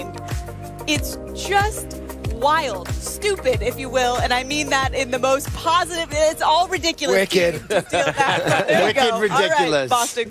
mind. It's just wild, stupid, if you will, and I mean that in the most positive. It's all ridiculous. Wicked. Wicked ridiculous. All right, Boston.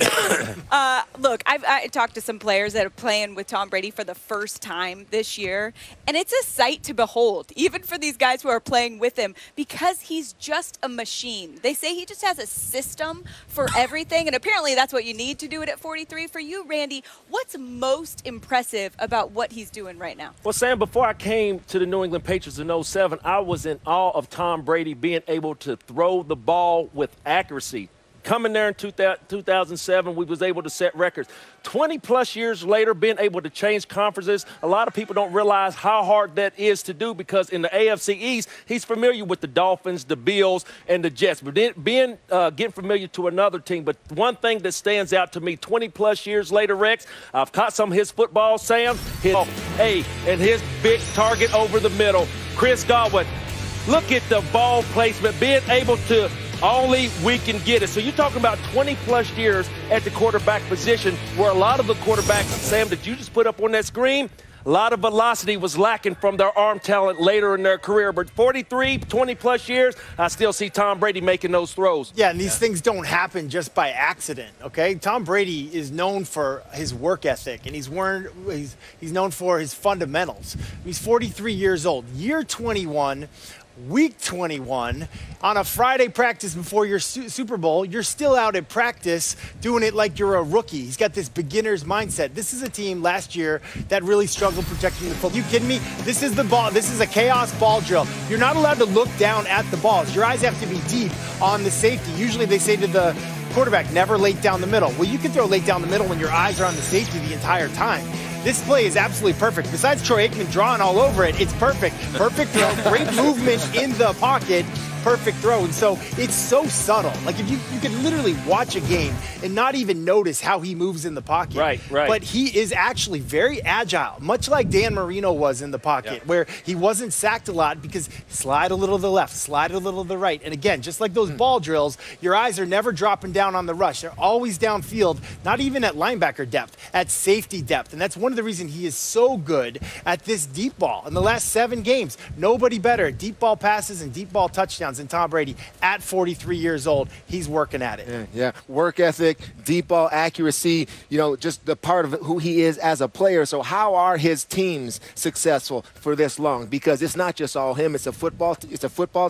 Look, I talked to some players that are playing with Tom Brady for the first time this year, and it's a sight to behold, even for these guys who are playing with him, because he's just a machine. They say he just has a system for everything, and apparently that's what you need to do it at 43. For you, Randy, what's most impressive about what he's doing right now? Well, Sam, before I came to the New England Patriots in 07, I was in awe of Tom Brady being able to throw the ball with accuracy. Coming there in 2007, we was able to set records. 20-plus years later, being able to change conferences, a lot of people don't realize how hard that is to do because in the AFC East, he's familiar with the Dolphins, the Bills, and the Jets. But then getting familiar to another team. But one thing that stands out to me, 20-plus years later, Rex, I've caught some of his football, Sam. And his big target over the middle, Chris Godwin. Look at the ball placement, being able to only we can get it. So you're talking about 20-plus years at the quarterback position where a lot of the quarterbacks, Sam, that you just put up on that screen, a lot of velocity was lacking from their arm talent later in their career. But 43, 20-plus years, I still see Tom Brady making those throws. Yeah, and these things don't happen just by accident, okay? Tom Brady is known for his work ethic, and he's known for his fundamentals. He's 43 years old, year 21, week 21, on a Friday practice before your Super Bowl, you're still out at practice doing it like you're a rookie. He's got this beginner's mindset. This is a team last year that really struggled protecting the football. You kidding me? This is the ball. This is a chaos ball drill. You're not allowed to look down at the balls. Your eyes have to be deep on the safety. Usually they say to the quarterback, never late down the middle. Well, you can throw late down the middle when your eyes are on the safety the entire time. This play is absolutely perfect. Besides Troy Aikman drawing all over it, it's perfect. Perfect throw, great movement in the pocket, perfect throw. And so it's so subtle. Like if you could literally watch a game and not even notice how he moves in the pocket. Right. But he is actually very agile, much like Dan Marino was in the pocket, where he wasn't sacked a lot because slide a little to the left, slide a little to the right. And again, just like those ball drills, your eyes are never dropping down on the rush. They're always downfield, not even at linebacker depth, at safety depth. And that's one of the reasons he is so good at this deep ball. In the last 7 games, nobody better at deep ball passes and deep ball touchdowns than Tom Brady at 43 years old. He's working at it. Yeah. Work ethic, deep ball accuracy, just the part of who he is as a player. So how are his teams successful for this long? Because it's not just all him. It's a football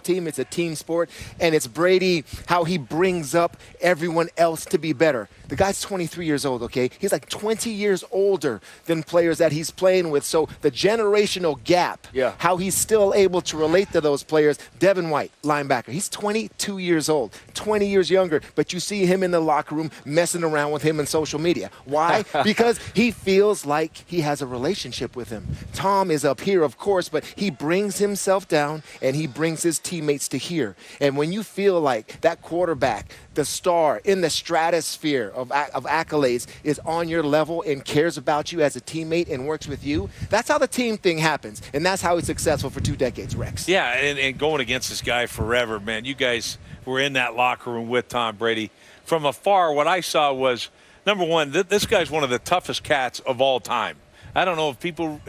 team. It's a team sport. And it's Brady, how he brings up everyone else to be better. The guy's 23 years old, okay? He's like 20 years older than players that he's playing with. So the generational gap, how he's still able to relate to those players. Devin White, linebacker. He's 22 years old, 20 years younger, but you see him in the locker room messing around with him in social media. Why? Because he feels like he has a relationship with him. Tom is up here, of course, but he brings himself down and he brings his teammates to here. And when you feel like that quarterback, the star in the stratosphere of accolades, is on your level and cares about you as a teammate and works with you, that's how the team thing happens. And that's how he's successful for 2 decades, Rex. Yeah, and going against this guy forever, man. You guys were in that locker room with Tom Brady. From afar, what I saw was, number one, this guy's one of the toughest cats of all time. I don't know if people,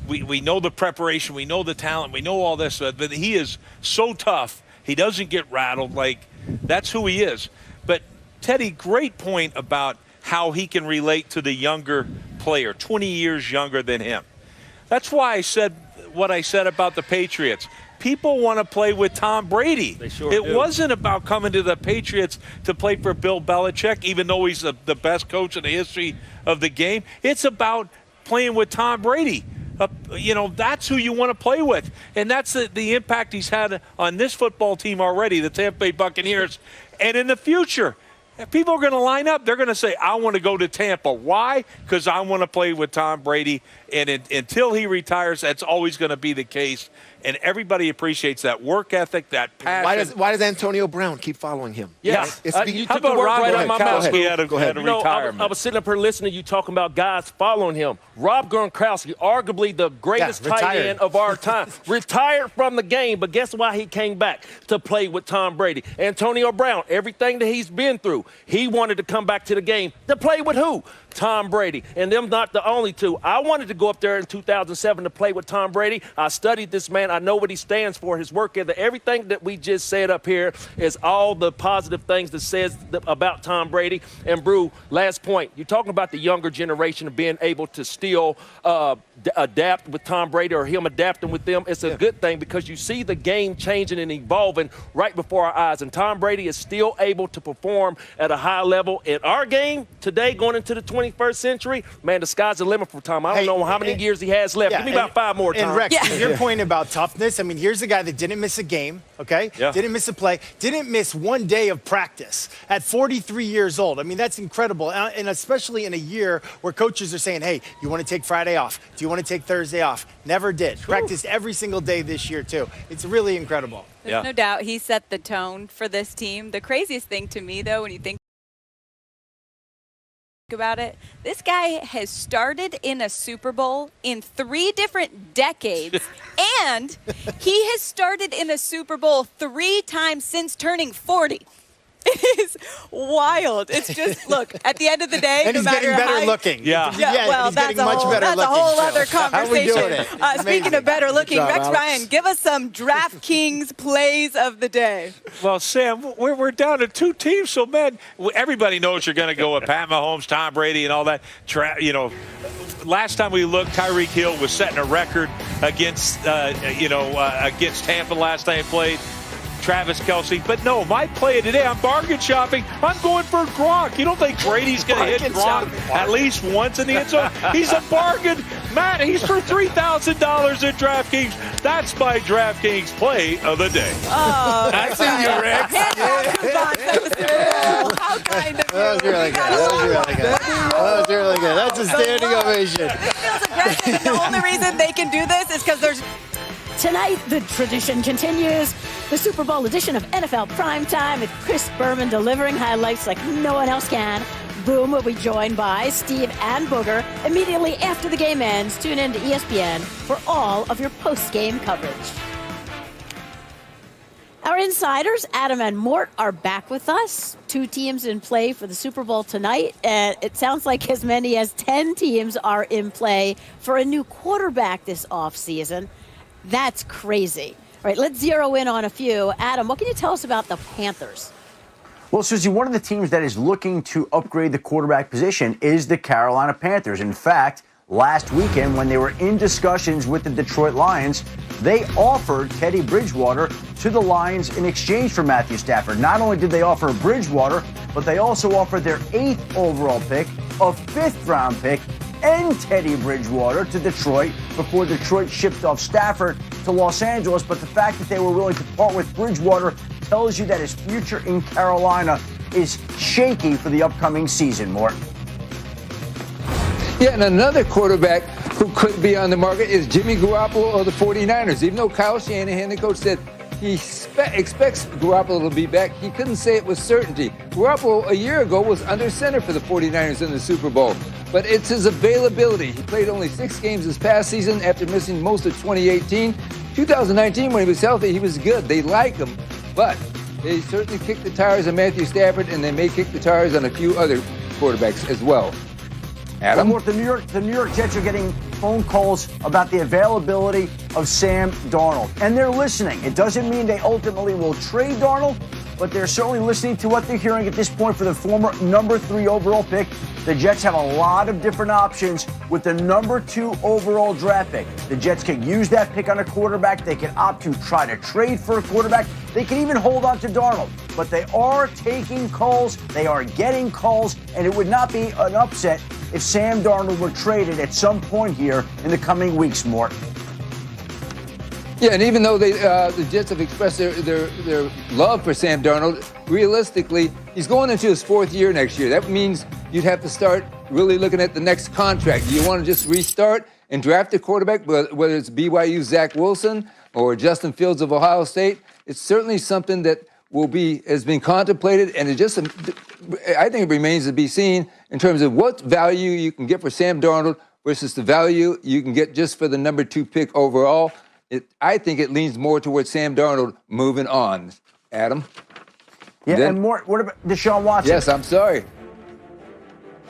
we know the preparation, we know the talent, we know all this, but he is so tough. He doesn't get rattled. That's who he is. But, Teddy, great point about how he can relate to the younger player, 20 years younger than him. That's why I said what I said about the Patriots. People want to play with Tom Brady. They sure do. It wasn't about coming to the Patriots to play for Bill Belichick, even though he's the best coach in the history of the game. It's about playing with Tom Brady. That's who you want to play with. And that's the impact he's had on this football team already, the Tampa Bay Buccaneers. And in the future, if people are going to line up, they're going to say, I want to go to Tampa. Why? Because I want to play with Tom Brady. And until he retires, that's always going to be the case. And everybody appreciates that work ethic, that passion. Why does Antonio Brown keep following him? Yeah. You took the word right out of my mouth. He had a retirement. I was sitting up here listening to you talking about guys following him. Rob Gronkowski, arguably the greatest tight end of our time, retired from the game, but guess why he came back? To play with Tom Brady. Antonio Brown, everything that he's been through, he wanted to come back to the game to play with who? Tom Brady. And them not the only two. I wanted to go up there in 2007 to play with Tom Brady. I studied this man. I know what he stands for, his work ethic. Everything that we just said up here is all the positive things that says about Tom Brady. And, Brew, last point. You're talking about the younger generation of being able to still adapt with Tom Brady or him adapting with them. It's a good thing because you see the game changing and evolving right before our eyes. And Tom Brady is still able to perform at a high level. In our game today, going into the 21st century, man, the sky's the limit for Tom. I don't know how many years he has left. Give me about 5 more, Tom. And Rex, your point about toughness, I mean, here's a guy that didn't miss a game, okay? Yeah. Didn't miss a play, didn't miss one day of practice at 43 years old. I mean, that's incredible. And especially in a year where coaches are saying, hey, you want to take Friday off? Do you want to take Thursday off? Never did. Practiced every single day this year, too. It's really incredible. There's no doubt he set the tone for this team. The craziest thing to me, though, when you think about it, this guy has started in a Super Bowl in 3 different decades, and he has started in a Super Bowl 3 times since turning 40. It is wild. It's just, look, at the end of the day, And no he's matter getting better how looking. well, he's that's getting much better that's looking. a whole too. other How we doing conversation. it? Speaking of better looking, Good job, Rex Alex. Ryan, give us some DraftKings plays of the day. Well, Sam, we're down to 2 teams, so, man, everybody knows you're going to go with Pat Mahomes, Tom Brady, and all that. Last time we looked, Tyreek Hill was setting a record against Tampa last time he played. Travis Kelce. But no, my play of today, I'm bargain shopping. I'm going for Gronk. You don't think Brady's going to hit Gronk at least once in the end zone? He's a bargain. Matt, he's for $3,000 at DraftKings. That's my DraftKings play of the day. Oh, I see you, Rex. How kind of you. That was really good. That was really good. That's a standing ovation. It feels aggressive, and the only reason they can do this is because there's Tonight, the tradition continues. The Super Bowl edition of NFL Primetime with Chris Berman delivering highlights like no one else can. Boom will be joined by Steve and Booger immediately after the game ends. Tune in to ESPN for all of your post-game coverage. Our insiders, Adam and Mort, are back with us. 2 teams in play for the Super Bowl tonight. And it sounds like as many as 10 teams are in play for a new quarterback this offseason. That's crazy. All right, let's zero in on a few. Adam, what can you tell us about the Panthers? Well, Susie, one of the teams that is looking to upgrade the quarterback position is the Carolina Panthers. In fact, last weekend when they were in discussions with the Detroit Lions, they offered Teddy Bridgewater to the Lions in exchange for Matthew Stafford. Not only did they offer Bridgewater, but they also offered their 8th overall pick, a 5th-round pick, and Teddy Bridgewater to Detroit before Detroit shipped off Stafford to Los Angeles. But the fact that they were willing to part with Bridgewater tells you that his future in Carolina is shaky for the upcoming season, Mort. Yeah, and another quarterback who could be on the market is Jimmy Garoppolo of the 49ers. Even though Kyle Shanahan, the coach, said he expects Garoppolo to be back, he couldn't say it with certainty. Garoppolo a year ago was under center for the 49ers in the Super Bowl. But it's his availability. He played only 6 games this past season after missing most of 2018. 2019, when he was healthy, he was good. They like him. But they certainly kicked the tires on Matthew Stafford, and they may kick the tires on a few other quarterbacks as well. Adam? Mort, the New York Jets are getting phone calls about the availability of Sam Darnold. And they're listening. It doesn't mean they ultimately will trade Darnold, but they're certainly listening to what they're hearing at this point for the former number 3 overall pick. The Jets have a lot of different options with the number 2 overall draft pick. The Jets can use that pick on a quarterback. They can opt to try to trade for a quarterback. They can even hold on to Darnold. But they are taking calls. They are getting calls. And it would not be an upset if Sam Darnold were traded at some point here in the coming weeks, Mort. Yeah, and even though the Jets have expressed their love for Sam Darnold, realistically, he's going into his 4th year next year. That means you'd have to start really looking at the next contract. Do you want to just restart and draft a quarterback, whether it's BYU Zach Wilson or Justin Fields of Ohio State? It's certainly something that has been contemplated, and I think it remains to be seen in terms of what value you can get for Sam Darnold versus the value you can get just for the number 2 pick overall. I think it leans more towards Sam Darnold moving on. Adam? Yeah, and Mort, what about Deshaun Watson? Yes, I'm sorry.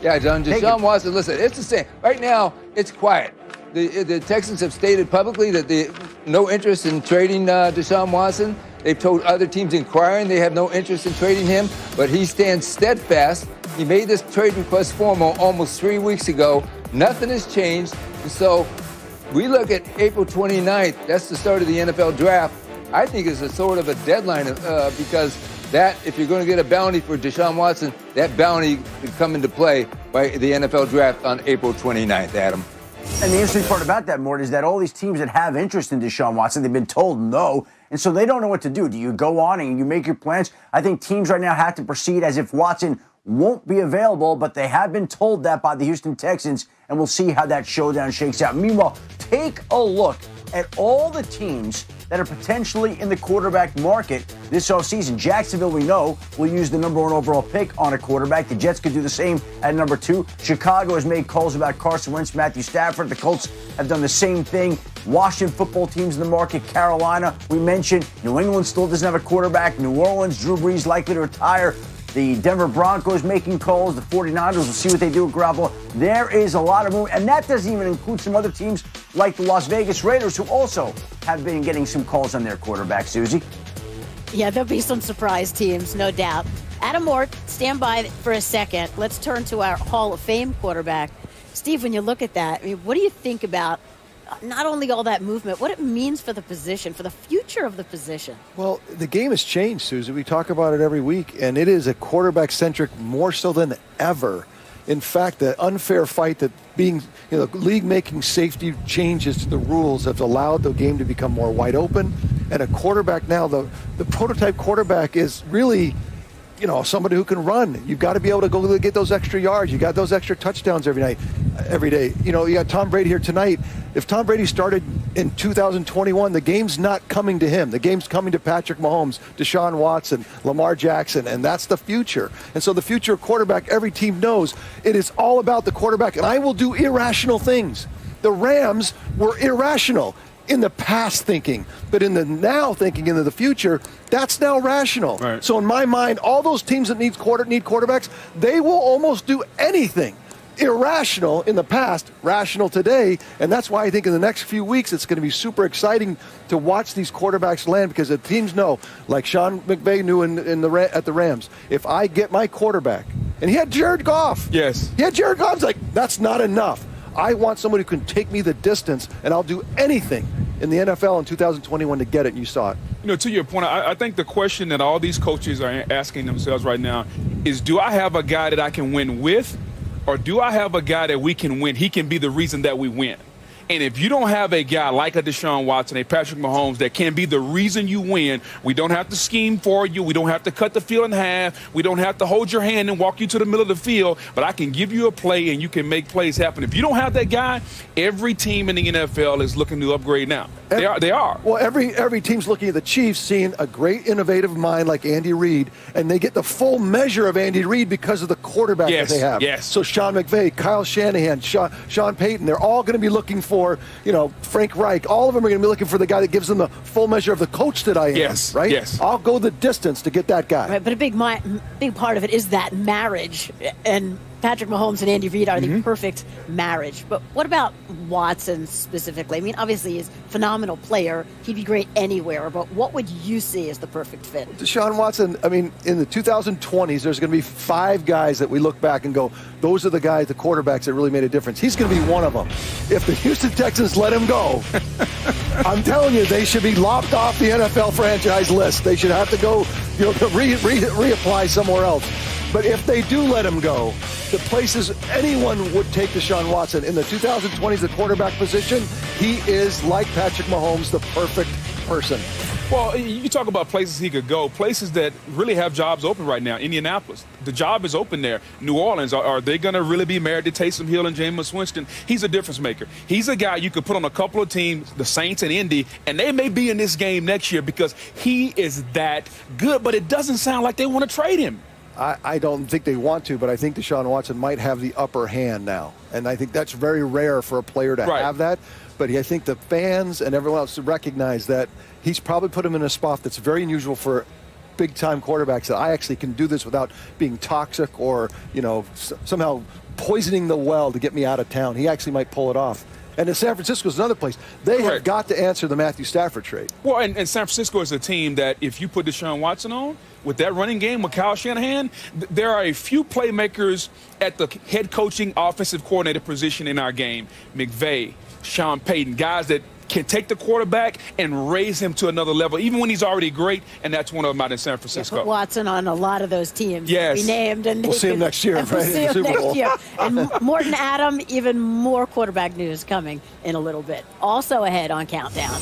Yeah, John, Deshaun Watson, listen, it's the same. Right now, it's quiet. The Texans have stated publicly that they no interest in trading Deshaun Watson. They've told other teams inquiring they have no interest in trading him, but he stands steadfast. He made this trade request formal almost 3 weeks ago. Nothing has changed. And so we look at April 29th. That's the start of the NFL draft. I think it's a sort of a deadline because that, if you're going to get a bounty for Deshaun Watson, that bounty could come into play by the NFL draft on April 29th, Adam. And the interesting part about that, Mort, is that all these teams that have interest in Deshaun Watson, they've been told no, and so they don't know what to do. Do you go on and you make your plans? I think teams right now have to proceed as if Watson won't be available, but they have been told that by the Houston Texans, and we'll see how that showdown shakes out. Meanwhile, take a look at all the teams that are potentially in the quarterback market this offseason. Jacksonville, we know, will use the number 1 overall pick on a quarterback. The Jets could do the same at number 2. Chicago has made calls about Carson Wentz, Matthew Stafford. The Colts have done the same thing. Washington football teams in the market. Carolina, we mentioned. New England still doesn't have a quarterback. New Orleans, Drew Brees likely to retire. The Denver Broncos making calls. The 49ers, we'll see what they do with Garoppolo. There is a lot of movement, and that doesn't even include some other teams like the Las Vegas Raiders, who also have been getting some calls on their quarterback, Susie. Yeah, there'll be some surprise teams, no doubt. Adam Mort, stand by for a second. Let's turn to our Hall of Fame quarterback. Steve, when you look at that, I mean, what do you think about not only all that movement, what it means for the position, for the future of the position? Well, the game has changed, Susan. We talk about it every week, and it is a quarterback-centric more so than ever. In fact, the unfair fight that being, the league making safety changes to the rules have allowed the game to become more wide open. And a quarterback now, the prototype quarterback is really, somebody who can run. You've got to be able to go get those extra yards. You got those extra touchdowns every day. You got Tom Brady here tonight. If Tom Brady started in 2021, the game's not coming to him. The game's coming to Patrick Mahomes, Deshaun Watson, Lamar Jackson, and that's the future. And so the future of quarterback, every team knows it is all about the quarterback. And I will do irrational things. The Rams were irrational in the past thinking, but in the now thinking into the future, that's now rational. Right. So in my mind, all those teams that need quarterbacks, they will almost do anything. Irrational in the past, rational today, and that's why I think in the next few weeks it's going to be super exciting to watch these quarterbacks land, because the teams know, like Sean McVay knew at the Rams, if I get my quarterback, and he had Jared Goff. Yes. He had Jared Goff. It's like, that's not enough. I want somebody who can take me the distance, and I'll do anything in the NFL in 2021 to get it, and you saw it. To your point, I think the question that all these coaches are asking themselves right now is, do I have a guy that I can win with? Or do I have a guy that we can win? He can be the reason that we win. And if you don't have a guy like a Deshaun Watson, a Patrick Mahomes, that can be the reason you win, we don't have to scheme for you. We don't have to cut the field in half. We don't have to hold your hand and walk you to the middle of the field. But I can give you a play, and you can make plays happen. If you don't have that guy, every team in the NFL is looking to upgrade now. They are. Well, every team's looking at the Chiefs, seeing a great innovative mind like Andy Reid, and they get the full measure of Andy Reid because of the quarterback that they have. Yes. So Sean McVay, Kyle Shanahan, Sean Payton, they're all going to be looking for, Frank Reich. All of them are going to be looking for the guy that gives them the full measure of the coach that I am. Yes. Right? Yes. I'll go the distance to get that guy. Right, but a big part of it is that marriage, and Patrick Mahomes and Andy Reid are the perfect marriage. But what about Watson specifically? I mean, obviously he's a phenomenal player. He'd be great anywhere. But what would you see as the perfect fit? Deshaun Watson, I mean, in the 2020s, there's going to be 5 guys that we look back and go, those are the guys, the quarterbacks that really made a difference. He's going to be one of them. If the Houston Texans let him go, I'm telling you, they should be lopped off the NFL franchise list. They should have to go, reapply somewhere else. But if they do let him go, the places anyone would take Deshaun Watson in the 2020s, the quarterback position, he is, like Patrick Mahomes, the perfect person. Well, you talk about places he could go, places that really have jobs open right now. Indianapolis, the job is open there. New Orleans, are they going to really be married to Taysom Hill and Jameis Winston? He's a difference maker. He's a guy you could put on a couple of teams, the Saints and Indy, and they may be in this game next year because he is that good, but it doesn't sound like they want to trade him. I don't think they want to, but I think Deshaun Watson might have the upper hand now. And I think that's very rare for a player to have that. But I think the fans and everyone else recognize that he's probably put him in a spot that's very unusual for big-time quarterbacks that I actually can do this without being toxic or, somehow poisoning the well to get me out of town. He actually might pull it off. And in San Francisco is another place. They have got to answer the Matthew Stafford trade. Well, and San Francisco is a team that if you put Deshaun Watson on, with that running game with Kyle Shanahan, there are a few playmakers at the head coaching offensive coordinator position in our game. McVay, Sean Payton, guys that can take the quarterback and raise him to another level, even when he's already great, and that's one of them out in San Francisco. Put Watson on a lot of those teams. Yes. We named, and we'll see him next year, right? We'll see him Super Bowl. next year. And Morton Adam, even more quarterback news coming in a little bit. Also ahead on Countdown.